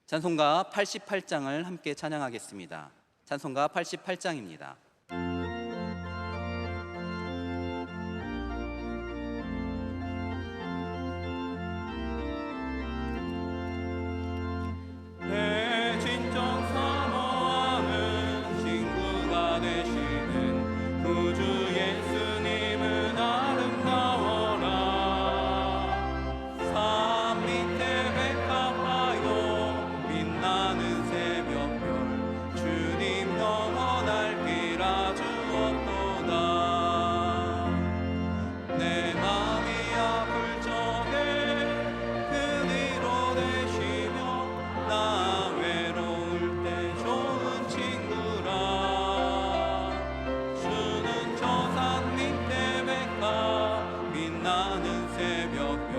찬송가 88장을 함께 찬양하겠습니다. 찬송가 88장입니다. 내 진정 사모하는 친구가 되시는 구주 예수님은 아름다워라. 산 밑에 백합하여 빛나는 새벽별 주님 영원할 길 아주 없도다. 내 맘이 아플 적에 그리로 되시며 나 외로울 때 좋은 친구라. 주는 저 산 밑에 백합 빛나는 새벽별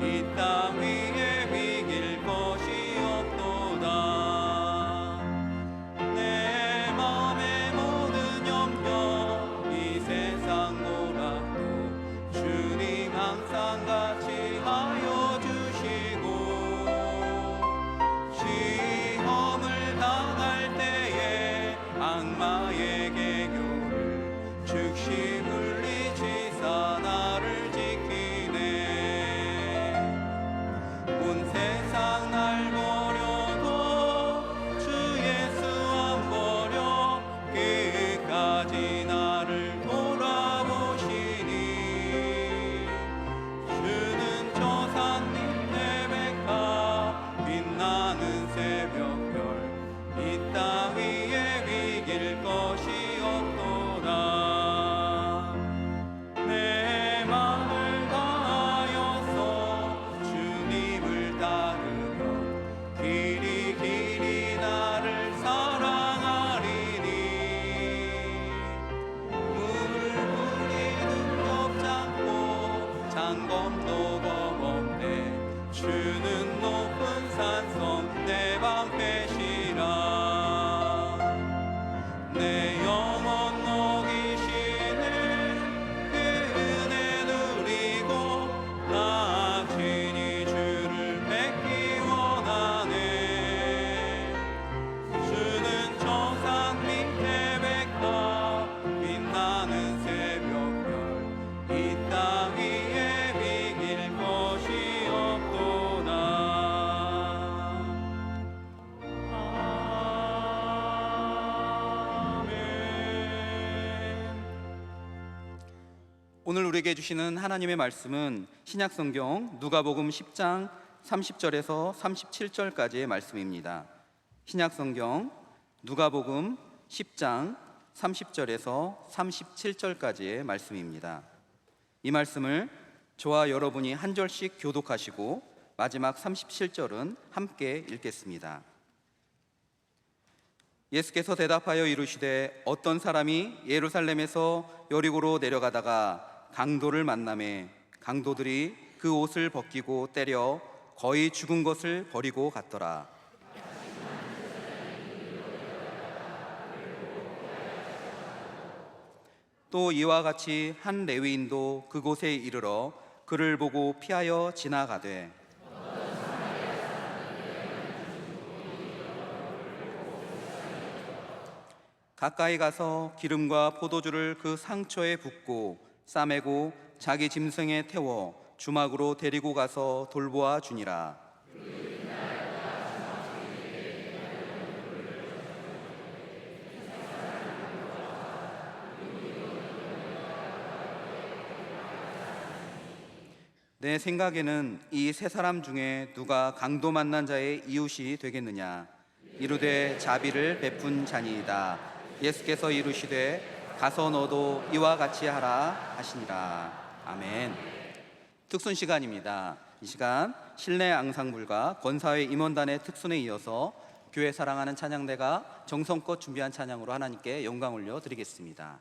이 땅 위에 비길 것이 없도다. 내 맘의 모든 염려 이 세상 고락도 주님 항상 같이 하여 주시고, 시험을 당할 때에 악마의 계교를 즉시 물리치사 나를 지키네. 온 세상 날 버려도 주 예수 안 버려 끝까지 나를 돌아보시니. 주는 저 산 밑에 백합 빛나는 새벽별 이 땅 위에 비길 것이 없도다. 내 맘을 다하여서 주님을 따르면 길이 길이 나를 사랑하리니. 물이 두렵지 않고 장검도 검은데 주는 높은 산성 내 방패시라. 내 영혼 먹이시네 그 은혜 누리고 나 친히 주를 뵙기 원하네. 주는 저 산 밑에 백합 빛나는 새벽별 이 땅 위에 비길 것이 없도다. 오늘 우리에게 주시는 하나님의 말씀은 신약성경 누가복음 10장 30절에서 37절까지의 말씀입니다. 신약성경 누가복음 10장 30절에서 37절까지의 말씀입니다. 이 말씀을 저와 여러분이 한 절씩 교독하시고 마지막 37절은 함께 읽겠습니다. 예수께서 대답하여 이르시되 어떤 사람이 예루살렘에서 여리고로 내려가다가 강도를 만나매 강도들이 그 옷을 벗기고 때려 거의 죽은 것을 버리고 갔더라. 또 이와 같이 한 레위인도 그곳에 이르러 그를 보고 피하여 지나가되 가까이 가서 기름과 포도주를 그 상처에 붓고 싸매고 자기 짐승에 태워 주막으로 데리고 가서 돌보아 주니라. 내 생각에는 이 세 사람 중에 누가 강도 만난 자의 이웃이 되겠느냐. 이르되 자비를 베푼 자니이다. 예수께서 이르시되 가서 너도 이와 같이 하라 하시니라. 아멘. 특순 시간입니다. 이 시간 실내 앙상블과 권사회 임원단의 특순에 이어서 교회 사랑하는 찬양대가 정성껏 준비한 찬양으로 하나님께 영광 올려 드리겠습니다.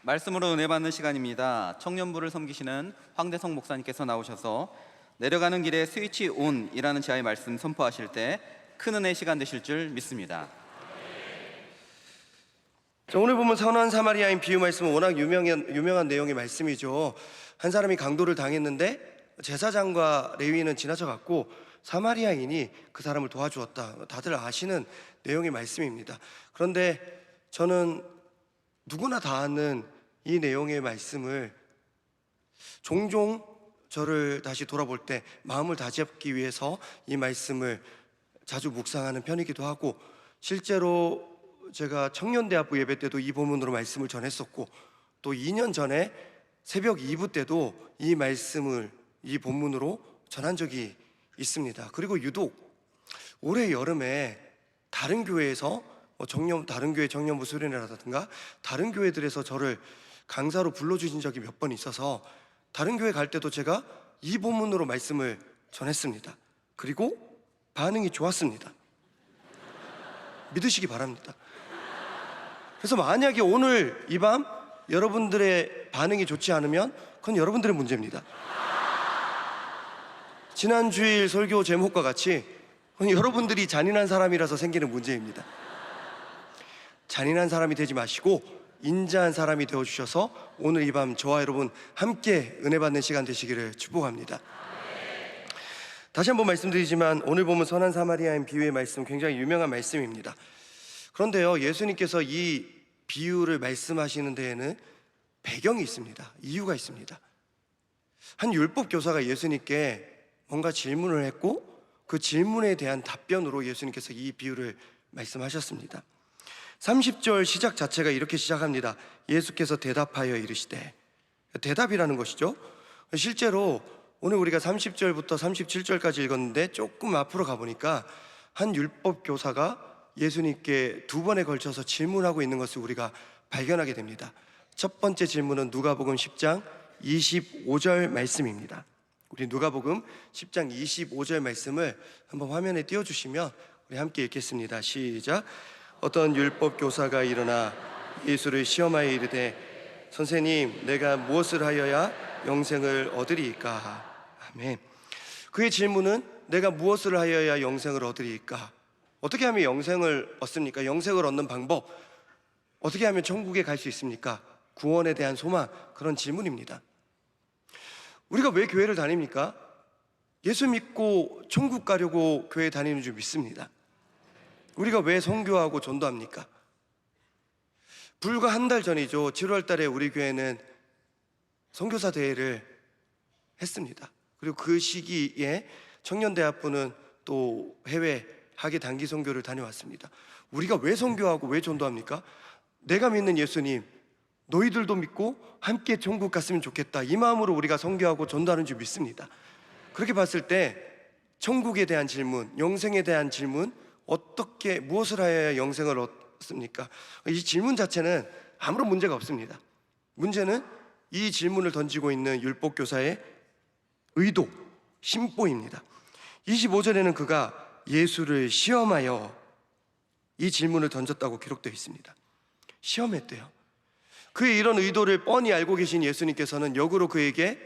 말씀으로 은혜 받는 시간입니다. 청년부를 섬기시는 황대성 목사님께서 나오셔서 내려가는 길에 스위치 온이라는 지하의 말씀 선포하실 때 큰 은혜 시간 되실 줄 믿습니다. 자, 오늘 보면 선한 사마리아인 비유 말씀은 워낙 유명한 내용의 말씀이죠. 한 사람이 강도를 당했는데 제사장과 레위인은 지나쳐갔고 사마리아인이 그 사람을 도와주었다. 다들 아시는 내용의 말씀입니다. 그런데 저는 누구나 다 아는 이 내용의 말씀을 종종 저를 다시 돌아볼 때 마음을 다잡기 위해서 이 말씀을 자주 묵상하는 편이기도 하고, 실제로 제가 청년대학부 예배 때도 이 본문으로 말씀을 전했었고, 또 2년 전에 새벽 2부 때도 이 말씀을 이 본문으로 전한 적이 있습니다. 그리고 유독 올해 여름에 다른 교회에서 다른 교회 청년부 수련회라든가 다른 교회들에서 저를 강사로 불러주신 적이 몇 번 있어서 다른 교회 갈 때도 제가 이 본문으로 말씀을 전했습니다. 그리고 반응이 좋았습니다. 믿으시기 바랍니다. 그래서 만약에 오늘 이 밤 여러분들의 반응이 좋지 않으면 그건 여러분들의 문제입니다. 지난 주일 설교 제목과 같이 그건 여러분들이 잔인한 사람이라서 생기는 문제입니다. 잔인한 사람이 되지 마시고 인자한 사람이 되어주셔서 오늘 이 밤 저와 여러분 함께 은혜 받는 시간 되시기를 축복합니다. 다시 한번 말씀드리지만 오늘 보면 선한 사마리아인 비유의 말씀 굉장히 유명한 말씀입니다. 그런데요, 예수님께서 이 비유를 말씀하시는 데에는 배경이 있습니다. 이유가 있습니다. 한 율법 교사가 예수님께 뭔가 질문을 했고 그 질문에 대한 답변으로 예수님께서 이 비유를 말씀하셨습니다. 30절 시작 자체가 이렇게 시작합니다. 예수께서 대답하여 이르시되. 대답이라는 것이죠. 실제로 오늘 우리가 30절부터 37절까지 읽었는데 조금 앞으로 가보니까 한 율법 교사가 예수님께 두 번에 걸쳐서 질문하고 있는 것을 우리가 발견하게 됩니다. 첫 번째 질문은 누가복음 10장 25절 말씀입니다. 우리 누가복음 10장 25절 말씀을 한번 화면에 띄워주시면 우리 함께 읽겠습니다. 시작. 어떤 율법 교사가 일어나 예수를 시험하여 이르되 선생님, 내가 무엇을 하여야 영생을 얻으리이까? 아멘. 그의 질문은 내가 무엇을 하여야 영생을 얻으리이까? 어떻게 하면 영생을 얻습니까? 영생을 얻는 방법, 어떻게 하면 천국에 갈 수 있습니까? 구원에 대한 소망, 그런 질문입니다. 우리가 왜 교회를 다닙니까? 예수 믿고 천국 가려고 교회 다니는 줄 믿습니다. 우리가 왜 선교하고 전도합니까? 불과 한 달 전이죠. 7월 달에 우리 교회는 선교사 대회를 했습니다. 그리고 그 시기에 청년대학부는 또 해외 학예 단기 선교를 다녀왔습니다. 우리가 왜 선교하고 왜 전도합니까? 내가 믿는 예수님, 너희들도 믿고 함께 천국 갔으면 좋겠다, 이 마음으로 우리가 선교하고 전도하는 줄 믿습니다. 그렇게 봤을 때 천국에 대한 질문, 영생에 대한 질문, 어떻게 무엇을 하여야 영생을 얻습니까? 이 질문 자체는 아무런 문제가 없습니다. 문제는 이 질문을 던지고 있는 율법교사의 의도, 심보입니다. 25절에는 그가 예수를 시험하여 이 질문을 던졌다고 기록되어 있습니다. 시험했대요. 그의 이런 의도를 뻔히 알고 계신 예수님께서는 역으로 그에게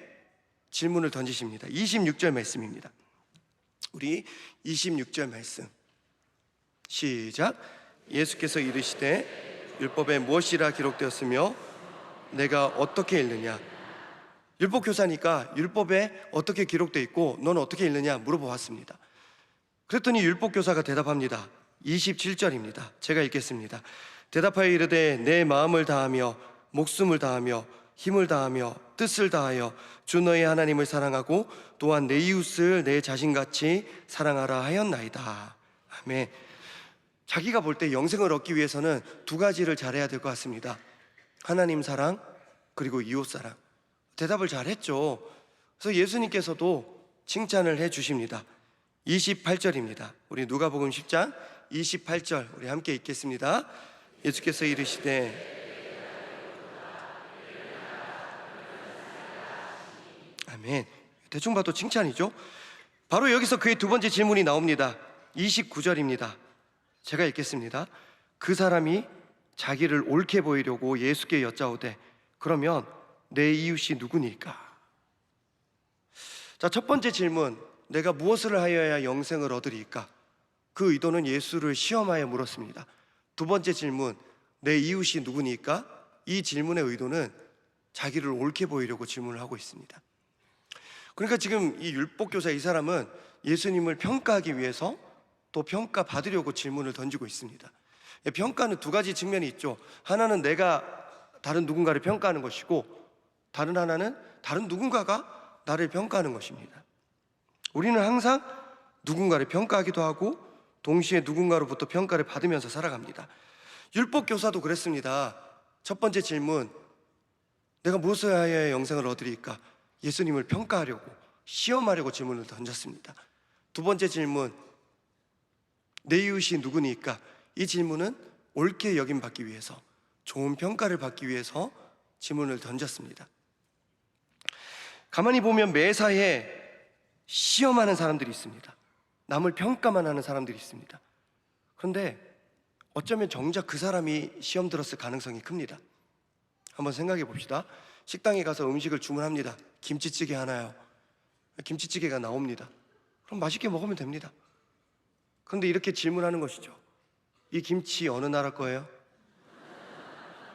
질문을 던지십니다. 26절 말씀입니다. 우리 26절 말씀 시작. 예수께서 이르시되 율법에 무엇이라 기록되었으며 내가 어떻게 읽느냐? 율법교사니까 율법에 어떻게 기록되어 있고 넌 어떻게 읽느냐 물어보았습니다. 그랬더니 율법교사가 대답합니다. 27절입니다. 제가 읽겠습니다. 대답하여 이르되 내 마음을 다하며 목숨을 다하며 힘을 다하며 뜻을 다하여 주 너의 하나님을 사랑하고 또한 내 이웃을 내 자신같이 사랑하라 하였나이다. 아멘. 자기가 볼 때 영생을 얻기 위해서는 두 가지를 잘해야 될 것 같습니다. 하나님 사랑, 그리고 이웃 사랑. 대답을 잘했죠. 그래서 예수님께서도 칭찬을 해주십니다. 28절입니다. 우리 누가복음 10장 28절 우리 함께 읽겠습니다. 예수께서 이르시되 아멘. 대충 봐도 칭찬이죠. 바로 여기서 그의 두 번째 질문이 나옵니다. 29절입니다. 제가 읽겠습니다. 그 사람이 자기를 옳게 보이려고 예수께 여짜오되 그러면 내 이웃이 누구니까? 자, 첫 번째 질문, 내가 무엇을 하여야 영생을 얻으리까? 그 의도는 예수를 시험하여 물었습니다. 두 번째 질문, 내 이웃이 누구니까? 이 질문의 의도는 자기를 옳게 보이려고 질문을 하고 있습니다. 그러니까 지금 이 율법교사 이 사람은 예수님을 평가하기 위해서 또 평가받으려고 질문을 던지고 있습니다. 평가는 두 가지 측면이 있죠. 하나는 내가 다른 누군가를 평가하는 것이고, 다른 하나는 다른 누군가가 나를 평가하는 것입니다. 우리는 항상 누군가를 평가하기도 하고 동시에 누군가로부터 평가를 받으면서 살아갑니다. 율법교사도 그랬습니다. 첫 번째 질문, 내가 무엇을 하여야 영생을 얻으리까? 예수님을 평가하려고, 시험하려고 질문을 던졌습니다. 두 번째 질문, 내 이웃이 누구니까? 이 질문은 옳게 여김받기 위해서, 좋은 평가를 받기 위해서 질문을 던졌습니다. 가만히 보면 매사에 시험하는 사람들이 있습니다. 남을 평가만 하는 사람들이 있습니다. 그런데 어쩌면 정작 그 사람이 시험 들었을 가능성이 큽니다. 한번 생각해 봅시다. 식당에 가서 음식을 주문합니다. 김치찌개 하나요. 김치찌개가 나옵니다. 그럼 맛있게 먹으면 됩니다. 그런데 이렇게 질문하는 것이죠. 이 김치 어느 나라 거예요?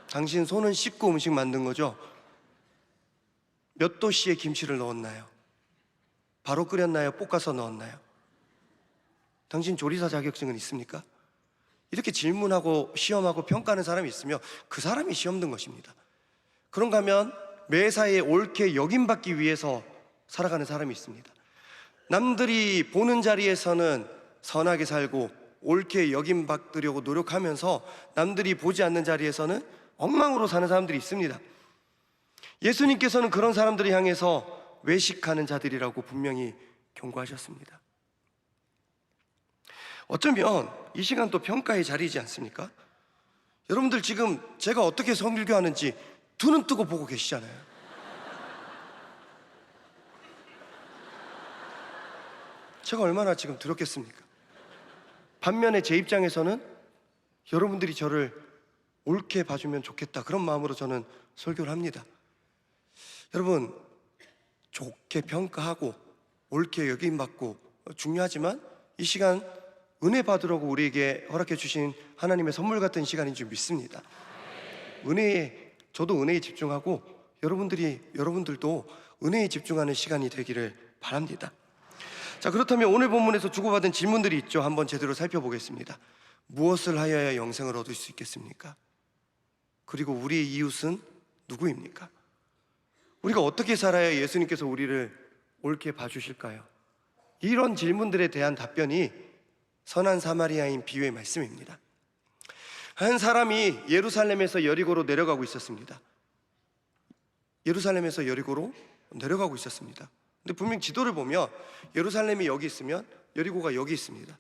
당신 손은 씻고 음식 만든 거죠? 몇 도씨의 김치를 넣었나요? 바로 끓였나요? 볶아서 넣었나요? 당신 조리사 자격증은 있습니까? 이렇게 질문하고 시험하고 평가하는 사람이 있으면 그 사람이 시험 든 것입니다. 그런가 하면 매사에 옳게 여김받기 위해서 살아가는 사람이 있습니다. 남들이 보는 자리에서는 선하게 살고 옳게 여김받으려고 노력하면서 남들이 보지 않는 자리에서는 엉망으로 사는 사람들이 있습니다. 예수님께서는 그런 사람들을 향해서 외식하는 자들이라고 분명히 경고하셨습니다. 어쩌면 이 시간 또 평가의 자리이지 않습니까? 여러분들 지금 제가 어떻게 설교하는지 두 눈 뜨고 보고 계시잖아요. 제가 얼마나 지금 두렵겠습니까? 반면에 제 입장에서는 여러분들이 저를 옳게 봐주면 좋겠다, 그런 마음으로 저는 설교를 합니다. 여러분, 좋게 평가하고 옳게 여김받고 중요하지만 이 시간 은혜 받으라고 우리에게 허락해 주신 하나님의 선물 같은 시간인 줄 믿습니다. 저도 은혜에 집중하고 여러분들도 은혜에 집중하는 시간이 되기를 바랍니다. 자, 그렇다면 오늘 본문에서 주고받은 질문들이 있죠. 한번 제대로 살펴보겠습니다. 무엇을 하여야 영생을 얻을 수 있겠습니까? 그리고 우리의 이웃은 누구입니까? 우리가 어떻게 살아야 예수님께서 우리를 옳게 봐주실까요? 이런 질문들에 대한 답변이 선한 사마리아인 비유의 말씀입니다. 한 사람이 예루살렘에서 여리고로 내려가고 있었습니다. 예루살렘에서 여리고로 내려가고 있었습니다. 근데 분명 지도를 보면 예루살렘이 여기 있으면 여리고가 여기 있습니다.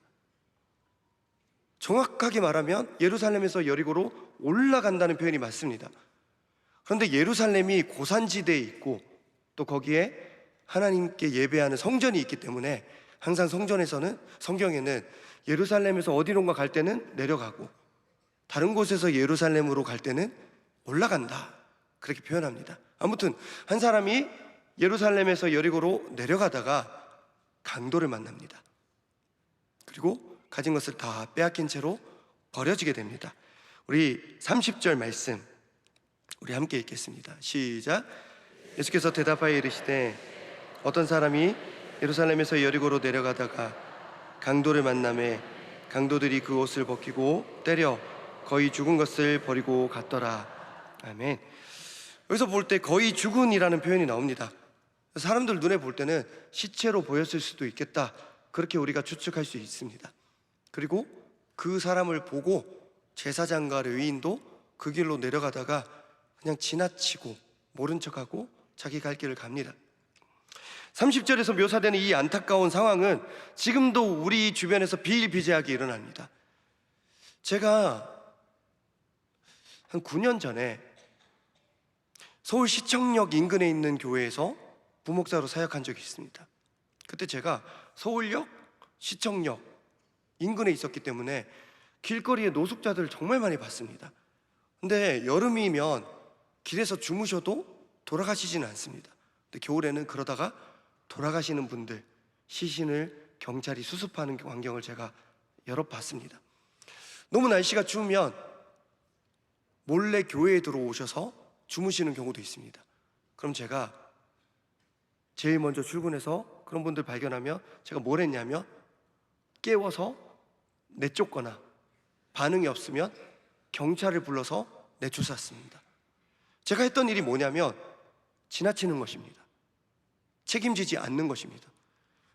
정확하게 말하면 예루살렘에서 여리고로 올라간다는 표현이 맞습니다. 그런데 예루살렘이 고산지대에 있고 또 거기에 하나님께 예배하는 성전이 있기 때문에 항상 성경에는 예루살렘에서 어디론가 갈 때는 내려가고 다른 곳에서 예루살렘으로 갈 때는 올라간다, 그렇게 표현합니다. 아무튼 한 사람이 예루살렘에서 여리고로 내려가다가 강도를 만납니다. 그리고 가진 것을 다 빼앗긴 채로 버려지게 됩니다. 우리 30절 말씀 우리 함께 읽겠습니다. 시작. 예수께서 대답하여 이르시되 어떤 사람이 예루살렘에서 여리고로 내려가다가 강도를 만나매 강도들이 그 옷을 벗기고 때려 거의 죽은 것을 버리고 갔더라. 아멘. 여기서 볼 때 거의 죽은이라는 표현이 나옵니다. 사람들 눈에 볼 때는 시체로 보였을 수도 있겠다, 그렇게 우리가 추측할 수 있습니다. 그리고 그 사람을 보고 제사장과 레위인도 그 길로 내려가다가 그냥 지나치고 모른 척하고 자기 갈 길을 갑니다. 30절에서 묘사되는 이 안타까운 상황은 지금도 우리 주변에서 비일비재하게 일어납니다. 제가 한 9년 전에 서울시청역 인근에 있는 교회에서 부목사로 사역한 적이 있습니다. 그때 제가 서울역, 시청역 인근에 있었기 때문에 길거리에 노숙자들을 정말 많이 봤습니다. 근데 여름이면 길에서 주무셔도 돌아가시지는 않습니다. 근데 겨울에는 그러다가 돌아가시는 분들 시신을 경찰이 수습하는 광경을 제가 여러 봤습니다. 너무 날씨가 추우면 몰래 교회에 들어오셔서 주무시는 경우도 있습니다. 그럼 제가 제일 먼저 출근해서 그런 분들 발견하면 제가 뭘 했냐면 깨워서 내쫓거나 반응이 없으면 경찰을 불러서 내쫓았습니다. 제가 했던 일이 뭐냐면 지나치는 것입니다. 책임지지 않는 것입니다.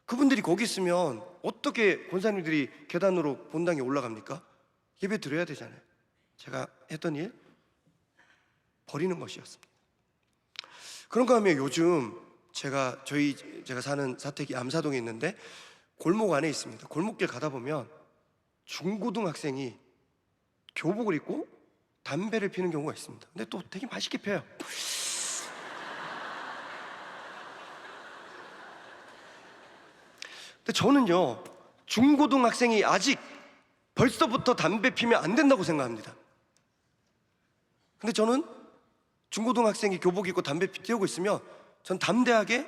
그분들이 거기 있으면 어떻게 권사님들이 계단으로 본당에 올라갑니까? 예배 드려야 되잖아요. 제가 했던 일 버리는 것이었습니다. 그런가 하면 요즘 제가 사는 사택이 암사동에 있는데 골목 안에 있습니다. 골목길 가다 보면 중고등학생이 교복을 입고 담배를 피는 경우가 있습니다. 근데 또 되게 맛있게 펴요. 근데 저는요, 중고등학생이 아직 벌써부터 담배 피면 안 된다고 생각합니다. 근데 저는 중고등학생이 교복 입고 담배 피우고 있으면 전 담대하게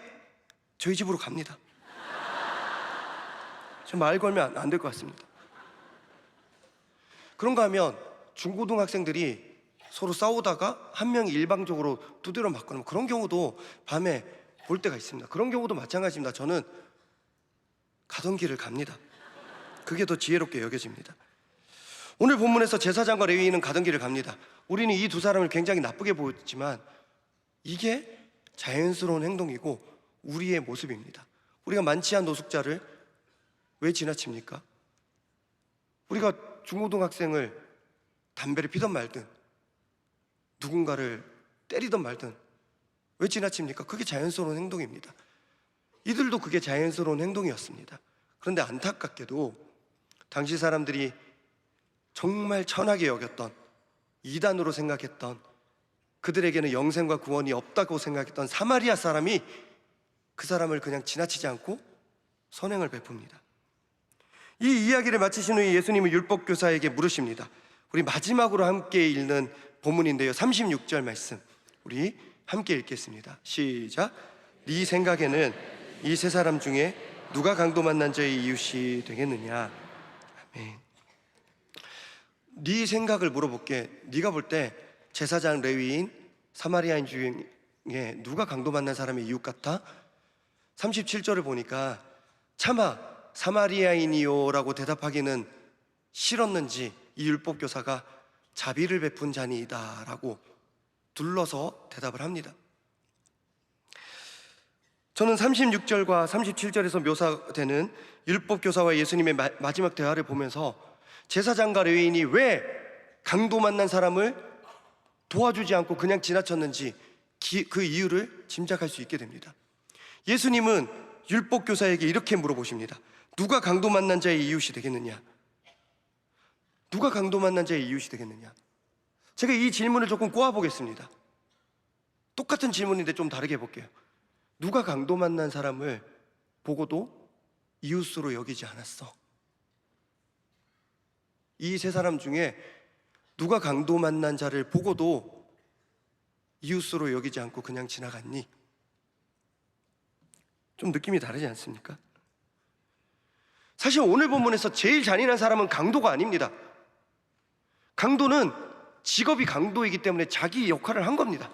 저희 집으로 갑니다. 저 말 걸면 안 될 것 같습니다. 그런가 하면 중고등학생들이 서로 싸우다가 한 명이 일방적으로 두드려 맞거나 그런 경우도 밤에 볼 때가 있습니다. 그런 경우도 마찬가지입니다. 저는 가던 길을 갑니다. 그게 더 지혜롭게 여겨집니다. 오늘 본문에서 제사장과 레위인은 가던 길을 갑니다. 우리는 이 두 사람을 굉장히 나쁘게 보지만 이게 자연스러운 행동이고 우리의 모습입니다. 우리가 만취한 노숙자를 왜 지나칩니까? 우리가 중고등학생을 담배를 피던 말든 누군가를 때리던 말든 왜 지나칩니까? 그게 자연스러운 행동입니다. 이들도 그게 자연스러운 행동이었습니다. 그런데 안타깝게도 당시 사람들이 정말 천하게 여겼던, 이단으로 생각했던, 그들에게는 영생과 구원이 없다고 생각했던 사마리아 사람이 그 사람을 그냥 지나치지 않고 선행을 베풉니다. 이 이야기를 마치신 후에 예수님은 율법교사에게 물으십니다. 우리 마지막으로 함께 읽는 본문인데요, 36절 말씀 우리 함께 읽겠습니다. 시작. 네 생각에는 이 세 사람 중에 누가 강도 만난 자의 이웃이 되겠느냐? 아멘. 네 생각을 물어볼게. 네가 볼 때 제사장, 레위인, 사마리아인 중에 누가 강도 만난 사람의 이웃 같아? 37절을 보니까 차마 사마리아인이요 라고 대답하기는 싫었는지 이 율법교사가 자비를 베푼 자니이다 라고 둘러서 대답을 합니다. 저는 36절과 37절에서 묘사되는 율법교사와 예수님의 마지막 대화를 보면서 제사장과 레위인이 왜 강도 만난 사람을 도와주지 않고 그냥 지나쳤는지 그 이유를 짐작할 수 있게 됩니다. 예수님은 율법교사에게 이렇게 물어보십니다. 누가 강도 만난 자의 이웃이 되겠느냐? 누가 강도 만난 자의 이웃이 되겠느냐? 제가 이 질문을 조금 꼬아보겠습니다. 똑같은 질문인데 좀 다르게 해볼게요. 누가 강도 만난 사람을 보고도 이웃으로 여기지 않았어? 이 세 사람 중에 누가 강도 만난 자를 보고도 이웃으로 여기지 않고 그냥 지나갔니? 좀 느낌이 다르지 않습니까? 사실 오늘 본문에서 제일 잔인한 사람은 강도가 아닙니다. 강도는 직업이 강도이기 때문에 자기 역할을 한 겁니다.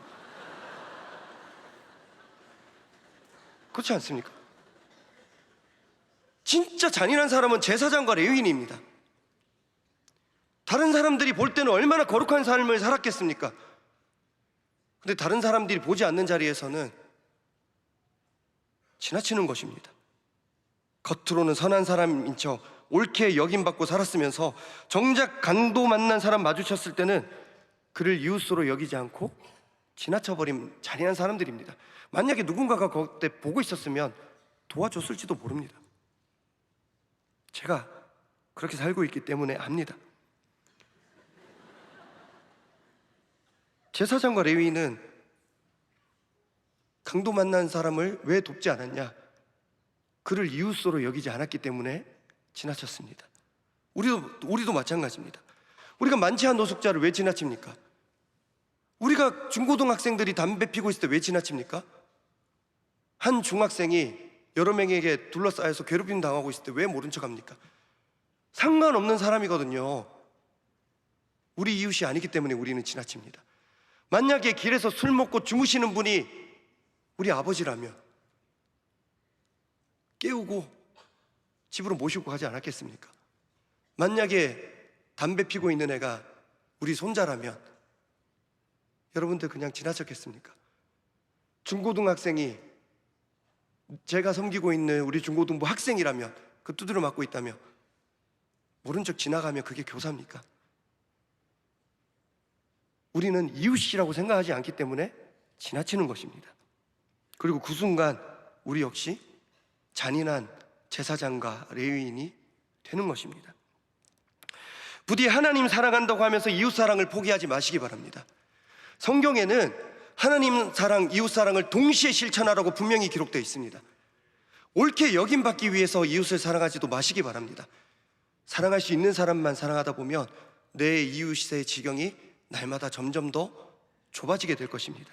그렇지 않습니까? 진짜 잔인한 사람은 제사장과 레위인입니다. 다른 사람들이 볼 때는 얼마나 거룩한 삶을 살았겠습니까? 근데 다른 사람들이 보지 않는 자리에서는 지나치는 것입니다. 겉으로는 선한 사람인 척 옳게 여김받고 살았으면서 정작 강도 만난 사람 마주쳤을 때는 그를 이웃으로 여기지 않고 지나쳐버린 잔인한 사람들입니다. 만약에 누군가가 그때 보고 있었으면 도와줬을지도 모릅니다. 제가 그렇게 살고 있기 때문에 압니다. 제사장과 레위인은 강도 만난 사람을 왜 돕지 않았냐? 그를 이웃으로 여기지 않았기 때문에 지나쳤습니다. 우리도 마찬가지입니다. 우리가 만취한 노숙자를 왜 지나칩니까? 우리가 중고등학생들이 담배 피고 있을 때 왜 지나칩니까? 한 중학생이 여러 명에게 둘러싸여서 괴롭힘 당하고 있을 때 왜 모른 척합니까? 상관없는 사람이거든요. 우리 이웃이 아니기 때문에 우리는 지나칩니다. 만약에 길에서 술 먹고 주무시는 분이 우리 아버지라면 깨우고 집으로 모시고 가지 않았겠습니까? 만약에 담배 피고 있는 애가 우리 손자라면 여러분들 그냥 지나쳤겠습니까? 중고등학생이 제가 섬기고 있는 우리 중고등부 학생이라면, 그 두드려 맞고 있다면 모른 척 지나가면 그게 교사입니까? 우리는 이웃이라고 생각하지 않기 때문에 지나치는 것입니다. 그리고 그 순간 우리 역시 잔인한 제사장과 레위인이 되는 것입니다. 부디 하나님 사랑한다고 하면서 이웃 사랑을 포기하지 마시기 바랍니다. 성경에는 하나님 사랑, 이웃 사랑을 동시에 실천하라고 분명히 기록되어 있습니다. 옳게 여김받기 위해서 이웃을 사랑하지도 마시기 바랍니다. 사랑할 수 있는 사람만 사랑하다 보면 내 이웃의 지경이 날마다 점점 더 좁아지게 될 것입니다.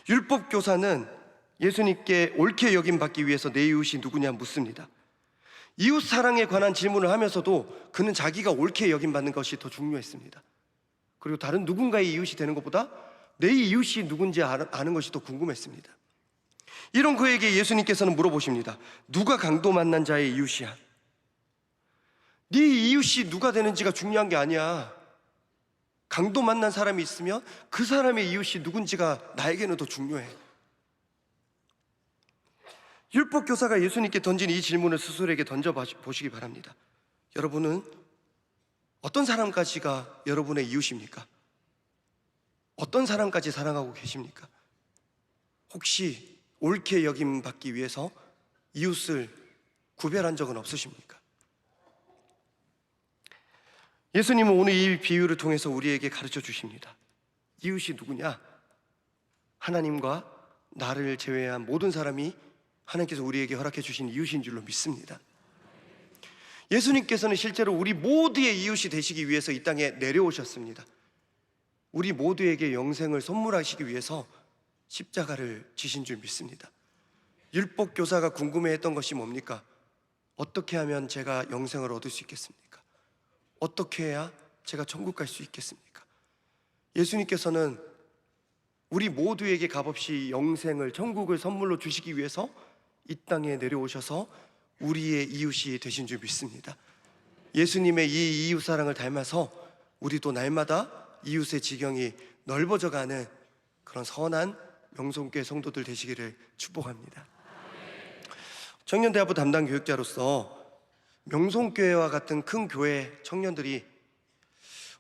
율법 교사는 예수님께 옳게 여김받기 위해서 내 이웃이 누구냐 묻습니다. 이웃 사랑에 관한 질문을 하면서도 그는 자기가 옳게 여김받는 것이 더 중요했습니다. 그리고 다른 누군가의 이웃이 되는 것보다 내 이웃이 누군지 아는 것이 더 궁금했습니다. 이런 그에게 예수님께서는 물어보십니다. 누가 강도 만난 자의 이웃이야? 네 이웃이 누가 되는지가 중요한 게 아니야. 강도 만난 사람이 있으면 그 사람의 이웃이 누군지가 나에게는 더 중요해. 율법 교사가 예수님께 던진 이 질문을 스스로에게 던져보시기 바랍니다. 여러분은 어떤 사람까지가 여러분의 이웃입니까? 어떤 사람까지 사랑하고 계십니까? 혹시 옳게 여김받기 위해서 이웃을 구별한 적은 없으십니까? 예수님은 오늘 이 비유를 통해서 우리에게 가르쳐 주십니다. 이웃이 누구냐? 하나님과 나를 제외한 모든 사람이 하나님께서 우리에게 허락해 주신 이웃인 줄로 믿습니다. 예수님께서는 실제로 우리 모두의 이웃이 되시기 위해서 이 땅에 내려오셨습니다. 우리 모두에게 영생을 선물하시기 위해서 십자가를 지신 줄 믿습니다. 율법 교사가 궁금해했던 것이 뭡니까? 어떻게 하면 제가 영생을 얻을 수 있겠습니까? 어떻게 해야 제가 천국 갈 수 있겠습니까? 예수님께서는 우리 모두에게 값없이 영생을, 천국을 선물로 주시기 위해서 이 땅에 내려오셔서 우리의 이웃이 되신 줄 믿습니다. 예수님의 이 이웃 사랑을 닮아서 우리도 날마다 이웃의 지경이 넓어져가는 그런 선한 명성교회 성도들 되시기를 축복합니다. 청년대학부 담당 교육자로서 명성교회와 같은 큰 교회 청년들이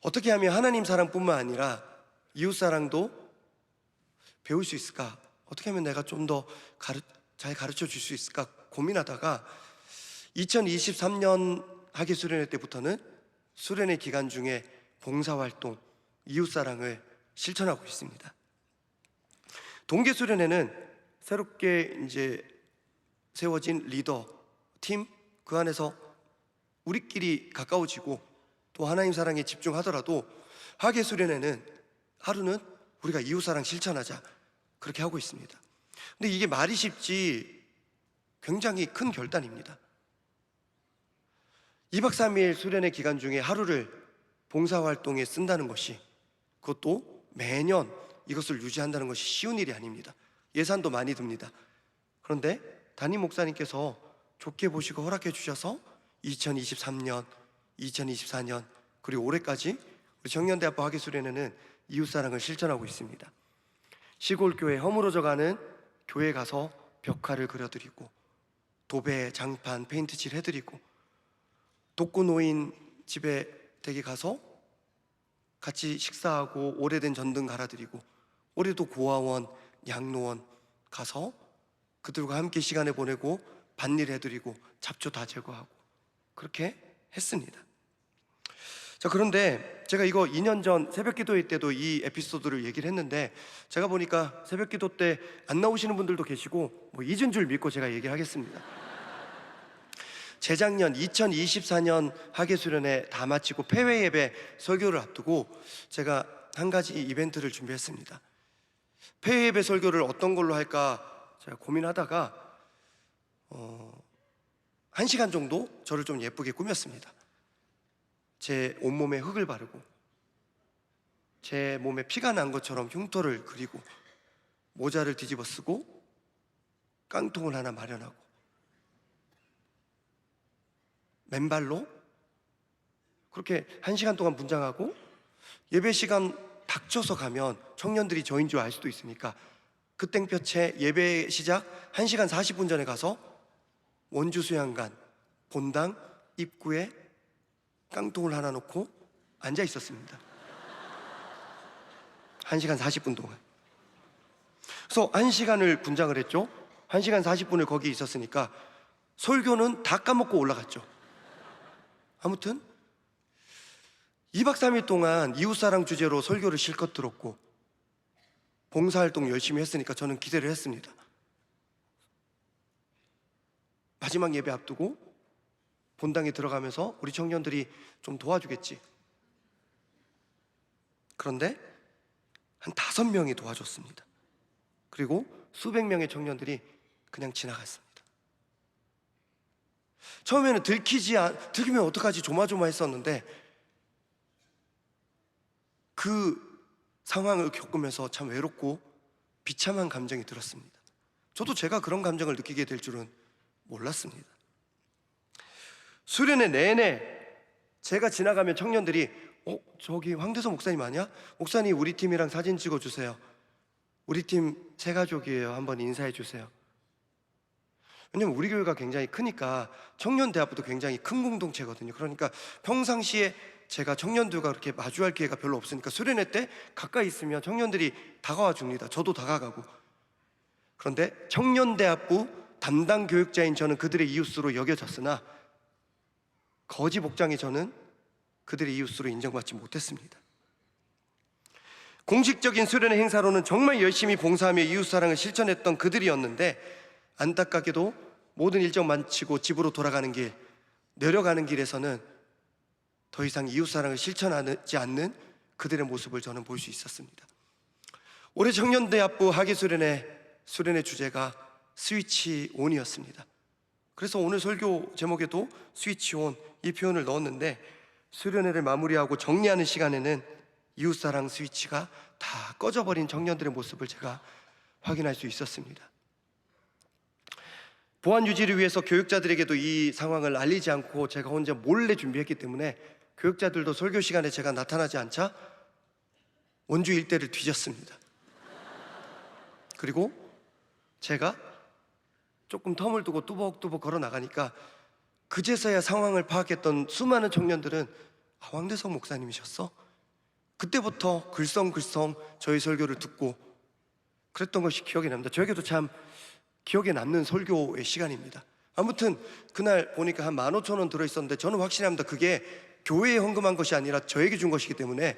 어떻게 하면 하나님 사랑뿐만 아니라 이웃 사랑도 배울 수 있을까? 어떻게 하면 내가 좀 더 잘 가르쳐 줄 수 있을까 고민하다가 2023년 학예 수련회 때부터는 수련회 기간 중에 봉사활동, 이웃사랑을 실천하고 있습니다. 동계 수련회는 새롭게 이제 세워진 리더, 팀, 그 안에서 우리끼리 가까워지고 또 하나님 사랑에 집중하더라도 학예 수련회는 하루는 우리가 이웃사랑 실천하자 그렇게 하고 있습니다. 근데 이게 말이 쉽지 굉장히 큰 결단입니다. 2박 3일 수련회 기간 중에 하루를 봉사활동에 쓴다는 것이, 그것도 매년 이것을 유지한다는 것이 쉬운 일이 아닙니다. 예산도 많이 듭니다. 그런데 담임 목사님께서 좋게 보시고 허락해 주셔서 2023년, 2024년 그리고 올해까지 우리 청년대학부 학예수련회는 이웃사랑을 실천하고 있습니다. 시골 교회 허물어져가는 교회 가서 벽화를 그려드리고 도배, 장판, 페인트칠 해드리고 독거노인 집에 댁에 가서 같이 식사하고 오래된 전등 갈아드리고 올해도 고아원, 양로원 가서 그들과 함께 시간을 보내고 밭일 해드리고 잡초 다 제거하고 그렇게 했습니다. 자, 그런데 제가 이거 2년 전 새벽기도회 때도 이 에피소드를 얘기를 했는데 제가 보니까 새벽기도 때 안 나오시는 분들도 계시고 뭐 잊은 줄 믿고 제가 얘기를 하겠습니다. 재작년 2024년 학예수련회 다 마치고 폐회 예배 설교를 앞두고 제가 한 가지 이벤트를 준비했습니다. 폐회 예배 설교를 어떤 걸로 할까 제가 고민하다가 1시간 정도 저를 좀 예쁘게 꾸몄습니다. 제 온몸에 흙을 바르고 제 몸에 피가 난 것처럼 흉터를 그리고 모자를 뒤집어 쓰고 깡통을 하나 마련하고 맨발로 그렇게 1시간 동안 분장하고 예배 시간 닥쳐서 가면 청년들이 저인 줄 알 수도 있으니까 그 땡볕에 예배 시작 1시간 40분 전에 가서 원주 수양관 본당 입구에 깡통을 하나 놓고 앉아 있었습니다. 1시간 40분 동안. 그래서 1시간을 분장을 했죠. 1시간 40분을 거기 있었으니까 설교는 다 까먹고 올라갔죠. 아무튼 2박 3일 동안 이웃사랑 주제로 설교를 실컷 들었고 봉사활동 열심히 했으니까 저는 기대를 했습니다. 마지막 예배 앞두고 본당에 들어가면서 우리 청년들이 좀 도와주겠지. 그런데 한 5명이 도와줬습니다. 그리고 수백 명의 청년들이 그냥 지나갔습니다. 처음에는 들키면 어떡하지 조마조마했었는데 그 상황을 겪으면서 참 외롭고 비참한 감정이 들었습니다. 저도 제가 그런 감정을 느끼게 될 줄은 몰랐습니다. 수련회 내내 제가 지나가면 청년들이 저기 황대서 목사님 아니야? 목사님 우리 팀이랑 사진 찍어주세요. 우리 팀 새 가족이에요. 한번 인사해 주세요. 왜냐면 우리 교회가 굉장히 크니까 청년대학부도 굉장히 큰 공동체거든요. 그러니까 평상시에 제가 청년들과 그렇게 마주할 기회가 별로 없으니까 수련회 때 가까이 있으면 청년들이 다가와 줍니다. 저도 다가가고. 그런데 청년대학부 담당 교육자인 저는 그들의 이웃으로 여겨졌으나 거지 복장의 저는 그들의 이웃으로 인정받지 못했습니다. 공식적인 수련회 행사로는 정말 열심히 봉사하며 이웃사랑을 실천했던 그들이었는데 안타깝게도 모든 일정 마치고 집으로 돌아가는 길, 내려가는 길에서는 더 이상 이웃사랑을 실천하지 않는 그들의 모습을 저는 볼 수 있었습니다. 올해 청년대학부 학예수련회 수련회 주제가 스위치 온이었습니다. 그래서 오늘 설교 제목에도 스위치 온 이 표현을 넣었는데 수련회를 마무리하고 정리하는 시간에는 이웃사랑 스위치가 다 꺼져버린 청년들의 모습을 제가 확인할 수 있었습니다. 보안 유지를 위해서 교육자들에게도 이 상황을 알리지 않고 제가 혼자 몰래 준비했기 때문에 교육자들도 설교 시간에 제가 나타나지 않자 원주 일대를 뒤졌습니다. 그리고 제가 조금 텀을 두고 뚜벅뚜벅 걸어 나가니까 그제서야 상황을 파악했던 수많은 청년들은 황대성 목사님이셨어? 그때부터 글썽글썽 저희 설교를 듣고 그랬던 것이 기억이 납니다. 저에게도 참 기억에 남는 설교의 시간입니다. 아무튼 그날 보니까 한 15,000원 들어있었는데 저는 확신합니다. 그게 교회에 헌금한 것이 아니라 저에게 준 것이기 때문에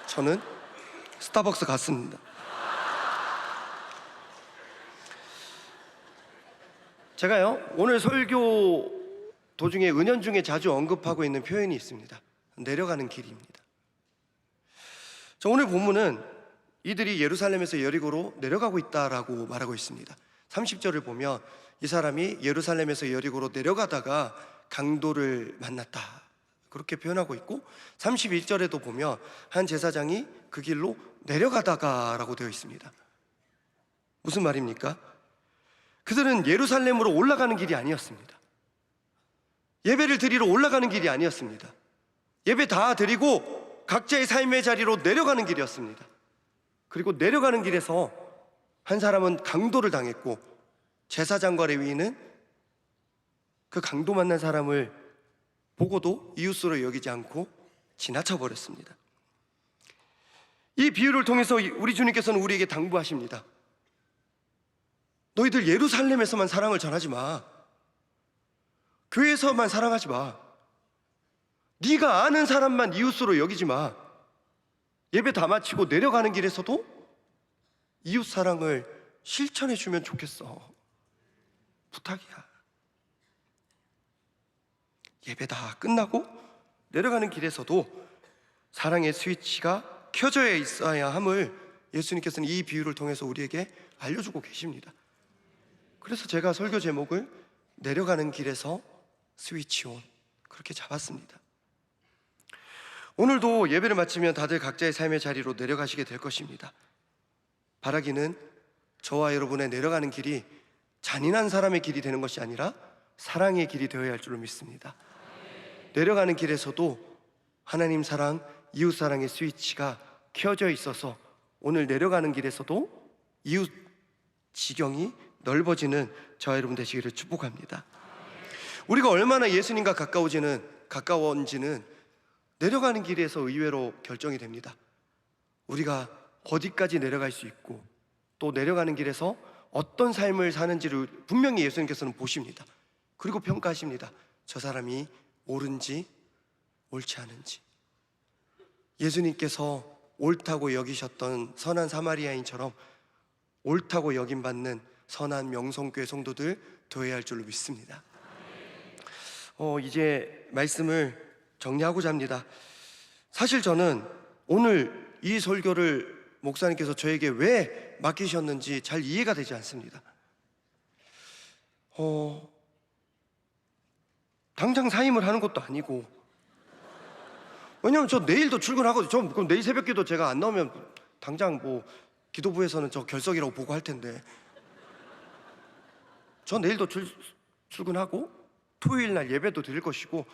저는 스타벅스 갔습니다. 제가요 오늘 설교 도중에 은연중에 자주 언급하고 있는 표현이 있습니다. 내려가는 길입니다. 자, 오늘 본문은 이들이 예루살렘에서 여리고로 내려가고 있다라고 말하고 있습니다. 30절을 보면 이 사람이 예루살렘에서 여리고로 내려가다가 강도를 만났다 그렇게 표현하고 있고 31절에도 보면 한 제사장이 그 길로 내려가다가 라고 되어 있습니다. 무슨 말입니까? 그들은 예루살렘으로 올라가는 길이 아니었습니다. 예배를 드리러 올라가는 길이 아니었습니다. 예배 다 드리고 각자의 삶의 자리로 내려가는 길이었습니다. 그리고 내려가는 길에서 한 사람은 강도를 당했고 제사장과 레위인은 그 강도 만난 사람을 보고도 이웃으로 여기지 않고 지나쳐 버렸습니다. 이 비유를 통해서 우리 주님께서는 우리에게 당부하십니다. 너희들 예루살렘에서만 사랑을 전하지 마. 교회에서만 사랑하지 마. 네가 아는 사람만 이웃으로 여기지 마. 예배 다 마치고 내려가는 길에서도 이웃 사랑을 실천해 주면 좋겠어. 부탁이야. 예배 다 끝나고 내려가는 길에서도 사랑의 스위치가 켜져 있어야 함을 예수님께서는 이 비유를 통해서 우리에게 알려주고 계십니다. 그래서 제가 설교 제목을 내려가는 길에서 스위치 온 그렇게 잡았습니다. 오늘도 예배를 마치면 다들 각자의 삶의 자리로 내려가시게 될 것입니다. 바라기는 저와 여러분의 내려가는 길이 잔인한 사람의 길이 되는 것이 아니라 사랑의 길이 되어야 할 줄로 믿습니다. 내려가는 길에서도 하나님 사랑, 이웃 사랑의 스위치가 켜져 있어서 오늘 내려가는 길에서도 이웃 지경이 넓어지는 저와 여러분 되시기를 축복합니다. 우리가 얼마나 예수님과 가까워지는 내려가는 길에서 의외로 결정이 됩니다. 우리가 어디까지 내려갈 수 있고 또 내려가는 길에서 어떤 삶을 사는지를 분명히 예수님께서는 보십니다. 그리고 평가하십니다. 저 사람이 옳은지 옳지 않은지. 예수님께서 옳다고 여기셨던 선한 사마리아인처럼 옳다고 여김받는 선한 명성교회 성도들 되어야 할 줄로 믿습니다. 이제 말씀을 정리하고자 합니다. 사실 저는 오늘 이 설교를 목사님께서 저에게 왜 맡기셨는지 잘 이해가 되지 않습니다. 당장 사임을 하는 것도 아니고, 왜냐면 저 내일도 출근하거든요. 그럼 내일 새벽기도 제가 안 나오면 당장 뭐 기도부에서는 저 결석이라고 보고할 텐데, 저 내일도 출근하고 토요일 날 예배도 드릴 것이고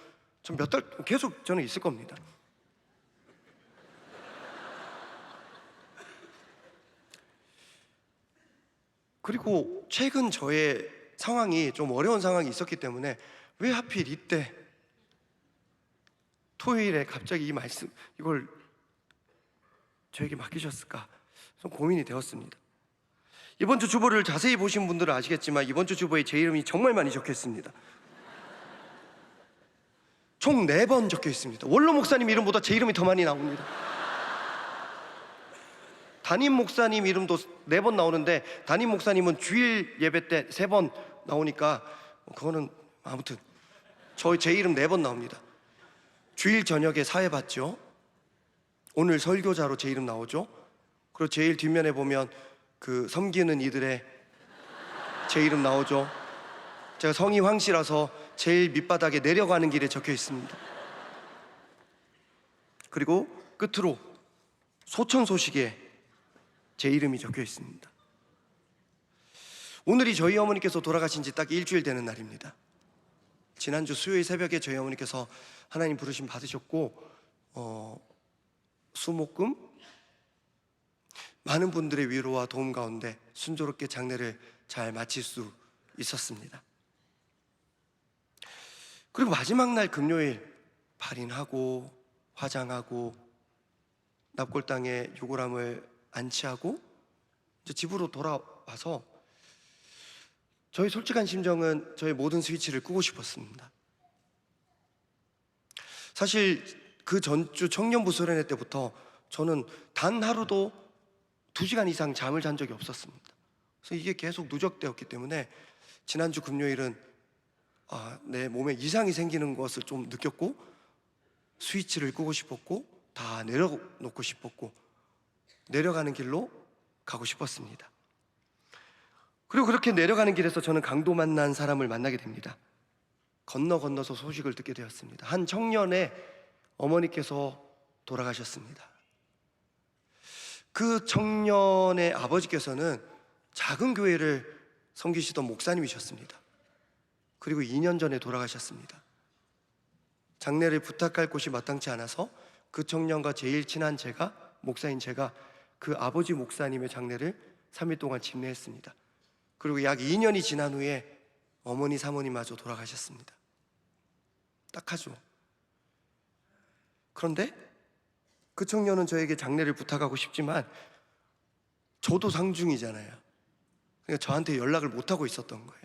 전 몇 달 계속 저는 있을 겁니다. 그리고 최근 저의 상황이 좀 어려운 상황이 있었기 때문에 왜 하필 이때 토요일에 갑자기 이 말씀 이걸 저에게 맡기셨을까 좀 고민이 되었습니다. 이번 주 주보를 자세히 보신 분들은 아시겠지만 이번 주 주보에 제 이름이 정말 많이 적혀 있습니다. 총 4번 적혀 있습니다. 원로 목사님 이름보다 제 이름이 더 많이 나옵니다. 담임 목사님 이름도 4번 나오는데 담임 목사님은 주일 예배 때 3번 나오니까 그거는 아무튼 제 이름 4번 나옵니다. 주일 저녁에 사회 받죠. 오늘 설교자로 제 이름 나오죠. 그리고 제일 뒷면에 보면 그 섬기는 이들의 제 이름 나오죠. 제가 성이 황씨라서 제일 밑바닥에 내려가는 길에 적혀 있습니다. 그리고 끝으로 소천소식에 제 이름이 적혀 있습니다. 오늘이 저희 어머니께서 돌아가신 지 딱 일주일 되는 날입니다. 지난주 수요일 새벽에 저희 어머니께서 하나님 부르심 받으셨고 수목금 많은 분들의 위로와 도움 가운데 순조롭게 장례를 잘 마칠 수 있었습니다. 그리고 마지막 날 금요일 발인하고 화장하고 납골당에 유골함을 안치하고 이제 집으로 돌아와서 저희 솔직한 심정은 저희 모든 스위치를 끄고 싶었습니다. 사실 그 전주 청년부 수련회 때부터 저는 단 하루도 2시간 이상 잠을 잔 적이 없었습니다. 그래서 이게 계속 누적되었기 때문에 지난주 금요일은 내 몸에 이상이 생기는 것을 좀 느꼈고 스위치를 끄고 싶었고 다 내려놓고 싶었고 내려가는 길로 가고 싶었습니다. 그리고 그렇게 내려가는 길에서 저는 강도 만난 사람을 만나게 됩니다. 건너서 소식을 듣게 되었습니다. 한 청년의 어머니께서 돌아가셨습니다. 그 청년의 아버지께서는 작은 교회를 섬기시던 목사님이셨습니다. 그리고 2년 전에 돌아가셨습니다. 장례를 부탁할 곳이 마땅치 않아서 그 청년과 제일 친한 목사인 제가 그 아버지 목사님의 장례를 3일 동안 집례했습니다. 그리고 약 2년이 지난 후에 어머니 사모님마저 돌아가셨습니다. 딱하죠. 그런데 그 청년은 저에게 장례를 부탁하고 싶지만 저도 상중이잖아요. 그러니까 저한테 연락을 못하고 있었던 거예요.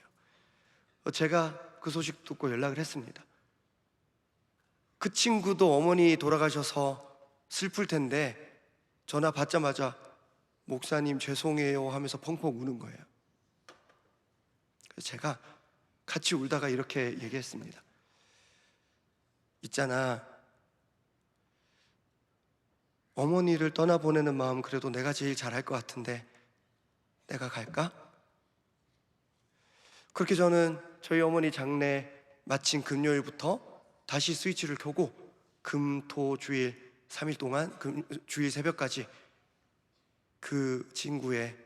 제가 그 소식 듣고 연락을 했습니다. 그 친구도 어머니 돌아가셔서 슬플 텐데 전화 받자마자 목사님 죄송해요 하면서 펑펑 우는 거예요. 그래서 제가 같이 울다가 이렇게 얘기했습니다. 있잖아, 어머니를 떠나보내는 마음 그래도 내가 제일 잘할 것 같은데 내가 갈까? 그렇게 저는 저희 어머니 장례 마친 금요일부터 다시 스위치를 켜고 금, 토, 주일 3일 동안 주일 새벽까지 그 친구의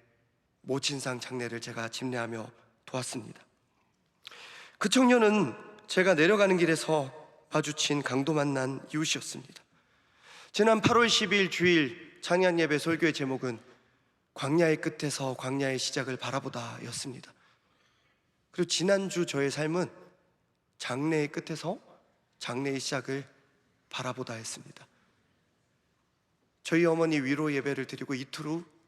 모친상 장례를 제가 집례하며 도왔습니다. 그 청년은 제가 내려가는 길에서 마주친 강도 만난 이웃이었습니다. 지난 8월 10일 주일 찬양 예배 설교의 제목은 광야의 끝에서 광야의 시작을 바라보다 였습니다. 그리고 지난주 저의 삶은 장래의 끝에서 장래의 시작을 바라보다 했습니다. 저희 어머니 위로 예배를 드리고 이틀 후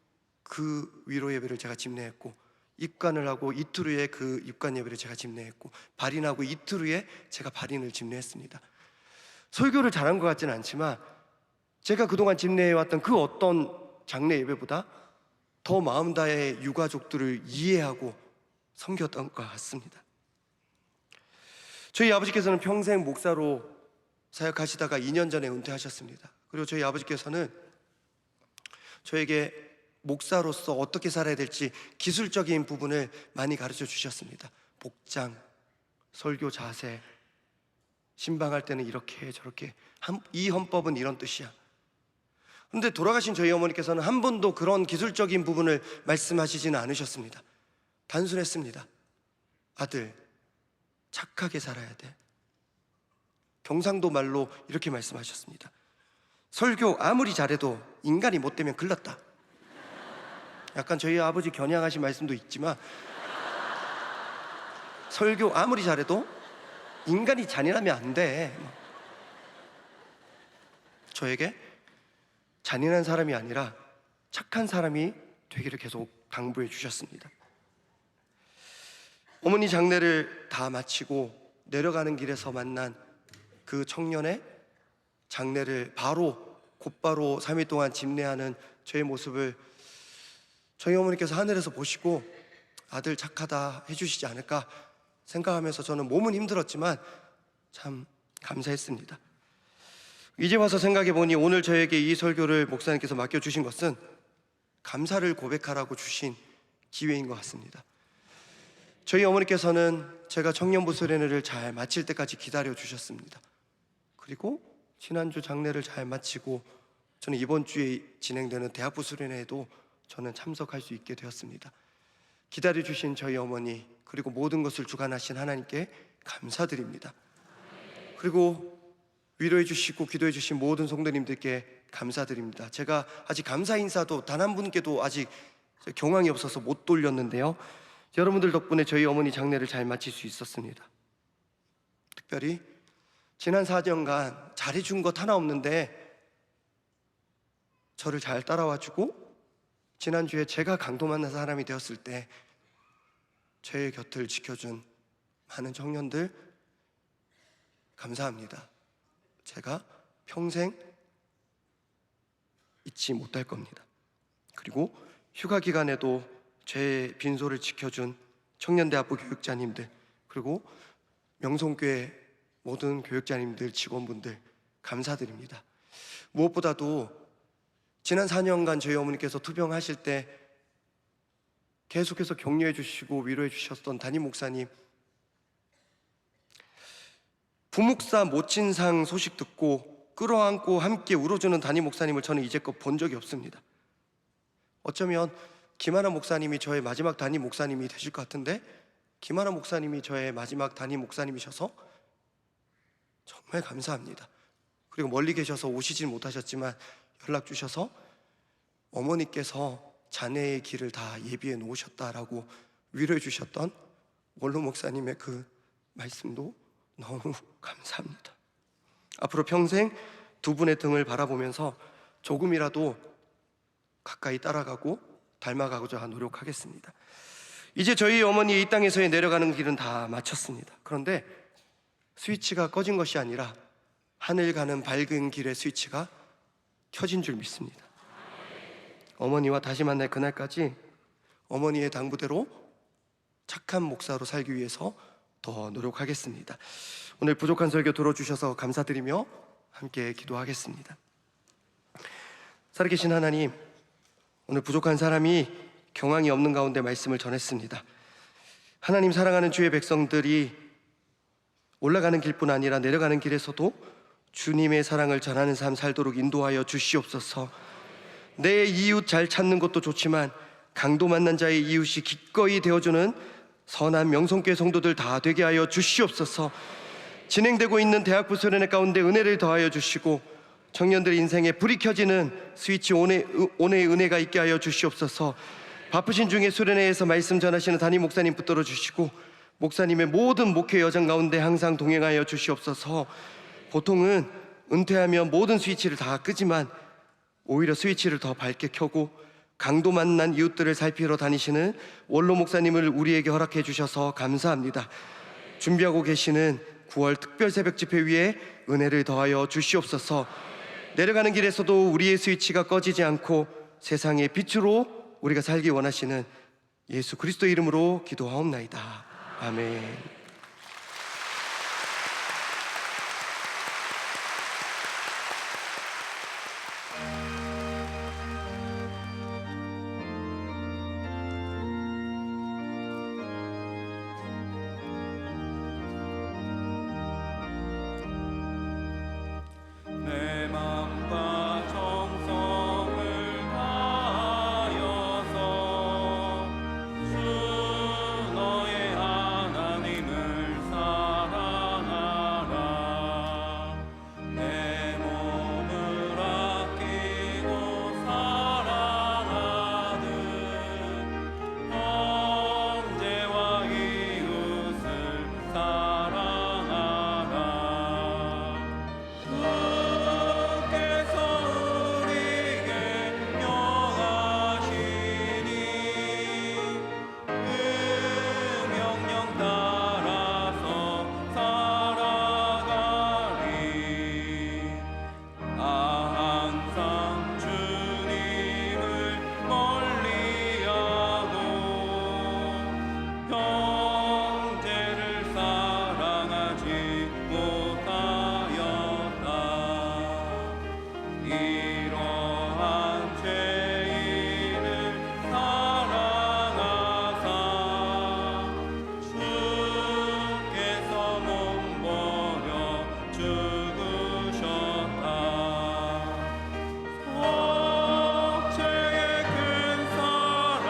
그 위로 예배를 제가 집례했고, 입관을 하고 이틀 후에 그 입관 예배를 제가 집례했고, 발인하고 이틀 후에 제가 발인을 집례했습니다. 설교를 잘한 것 같지는 않지만 제가 그동안 집례해왔던 그 어떤 장례 예배보다 더 마음 다해 유가족들을 이해하고 섬겼던 것 같습니다. 저희 아버지께서는 평생 목사로 사역하시다가 2년 전에 은퇴하셨습니다. 그리고 저희 아버지께서는 저에게 목사로서 어떻게 살아야 될지 기술적인 부분을 많이 가르쳐 주셨습니다. 복장, 설교 자세, 신방할 때는 이렇게 저렇게, 이 헌법은 이런 뜻이야. 그런데 돌아가신 저희 어머니께서는 한 번도 그런 기술적인 부분을 말씀하시지는 않으셨습니다. 단순했습니다. 아들, 착하게 살아야 돼. 경상도 말로 이렇게 말씀하셨습니다. 설교 아무리 잘해도 인간이 못되면 글렀다. 약간 저희 아버지 겨냥하신 말씀도 있지만, 설교 아무리 잘해도 인간이 잔인하면 안 돼. 저에게 잔인한 사람이 아니라 착한 사람이 되기를 계속 당부해 주셨습니다. 어머니 장례를 다 마치고 내려가는 길에서 만난 그 청년의 장례를 곧바로 3일 동안 집례하는 저의 모습을 저희 어머니께서 하늘에서 보시고 아들 착하다 해주시지 않을까 생각하면서 저는 몸은 힘들었지만 참 감사했습니다. 이제 와서 생각해 보니 오늘 저에게 이 설교를 목사님께서 맡겨주신 것은 감사를 고백하라고 주신 기회인 것 같습니다. 저희 어머니께서는 제가 청년부 수련회를 잘 마칠 때까지 기다려 주셨습니다. 그리고 지난주 장례를 잘 마치고 저는 이번 주에 진행되는 대학부 수련회에도 저는 참석할 수 있게 되었습니다. 기다려 주신 저희 어머니, 그리고 모든 것을 주관하신 하나님께 감사드립니다. 그리고 위로해 주시고 기도해 주신 모든 성도님들께 감사드립니다. 제가 아직 감사 인사도 단 한 분께도 아직 경황이 없어서 못 돌렸는데요, 여러분들 덕분에 저희 어머니 장례를 잘 마칠 수 있었습니다. 특별히 지난 4년간 잘해준 것 하나 없는데 저를 잘 따라와주고 지난주에 제가 강도 만난 사람이 되었을 때 제 곁을 지켜준 많은 청년들 감사합니다. 제가 평생 잊지 못할 겁니다. 그리고 휴가 기간에도 제 빈소를 지켜준 청년대학부 교육자님들, 그리고 명성교회 모든 교육자님들, 직원분들 감사드립니다. 무엇보다도 지난 4년간 저희 어머니께서 투병하실 때 계속해서 격려해 주시고 위로해 주셨던 담임 목사님, 부목사 모친상 소식 듣고 끌어안고 함께 울어주는 담임 목사님을 저는 이제껏 본 적이 없습니다. 어쩌면 김하나 목사님이 저의 마지막 담임 목사님이 되실 것 같은데, 김하나 목사님이 저의 마지막 담임 목사님이셔서 정말 감사합니다. 그리고 멀리 계셔서 오시질 못하셨지만 연락 주셔서 어머니께서 자네의 길을 다 예비해 놓으셨다라고 위로해 주셨던 원로 목사님의 그 말씀도 너무 감사합니다. 앞으로 평생 두 분의 등을 바라보면서 조금이라도 가까이 따라가고 닮아가고자 노력하겠습니다. 이제 저희 어머니 이 땅에서의 내려가는 길은 다 마쳤습니다. 그런데 스위치가 꺼진 것이 아니라 하늘 가는 밝은 길의 스위치가 켜진 줄 믿습니다. 어머니와 다시 만날 그날까지 어머니의 당부대로 착한 목사로 살기 위해서 더 노력하겠습니다. 오늘 부족한 설교 들어주셔서 감사드리며 함께 기도하겠습니다. 살아계신 하나님, 오늘 부족한 사람이 경황이 없는 가운데 말씀을 전했습니다. 하나님 사랑하는 주의 백성들이 올라가는 길뿐 아니라 내려가는 길에서도 주님의 사랑을 전하는 삶 살도록 인도하여 주시옵소서. 내 이웃 잘 찾는 것도 좋지만 강도 만난 자의 이웃이 기꺼이 되어주는 선한 명성교회 성도들 다 되게 하여 주시옵소서. 진행되고 있는 대학부 수련회 가운데 은혜를 더하여 주시고 청년들 인생에 불이 켜지는 스위치 온의 은혜가 있게 하여 주시옵소서. 바쁘신 중에 수련회에서 말씀 전하시는 담임 목사님 붙들어 주시고 목사님의 모든 목회 여정 가운데 항상 동행하여 주시옵소서. 보통은 은퇴하면 모든 스위치를 다 끄지만 오히려 스위치를 더 밝게 켜고 강도 만난 이웃들을 살피러 다니시는 원로 목사님을 우리에게 허락해 주셔서 감사합니다. 준비하고 계시는 9월 특별 새벽 집회 위에 은혜를 더하여 주시옵소서. 내려가는 길에서도 우리의 스위치가 꺼지지 않고 세상의 빛으로 우리가 살기 원하시는 예수 그리스도 이름으로 기도하옵나이다. 아멘. 내 맘과 정성을 다하여서 주 너의 하나님을 사랑하라. 내 몸을 아끼고 사랑하듯 형제와 이웃을 사랑하라. 주께서 우리에게 명하시니 그 명령 따라서 살아가리. 항상 주님을 멀리하고 형제를 사랑하지 못하였다. 이러한 죄인을 사랑하사 주께서 몸버려 죽으셨다. 속죄의 큰 사랑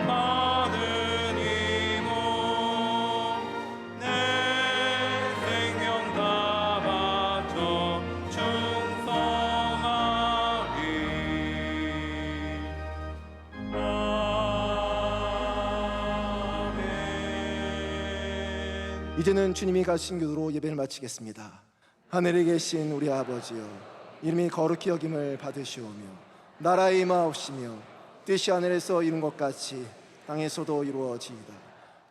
받은 이모 내 생명 다 바쳐 충성하리. 아멘. 이제는 주님이 가신 교도로 예배를 마치겠습니다. 하늘에 계신 우리 아버지여, 이름이 거룩히 여김을 받으시오며 나라의 임하옵시며 뜻이 하늘에서 이룬 것 같이 땅에서도 이루어지이다.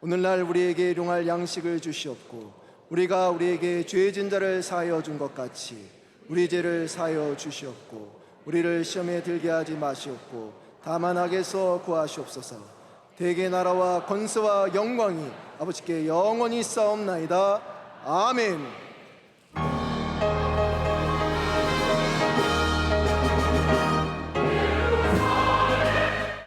오늘날 우리에게 일용할 양식을 주시옵고 우리가 우리에게 죄진 자를 사하여 준 것 같이 우리 죄를 사하여 주시옵고 우리를 시험에 들게 하지 마시옵고 다만 악에서 구하시옵소서. 대개 나라와 권세와 영광이 아버지께 영원히 싸움나이다. 아멘.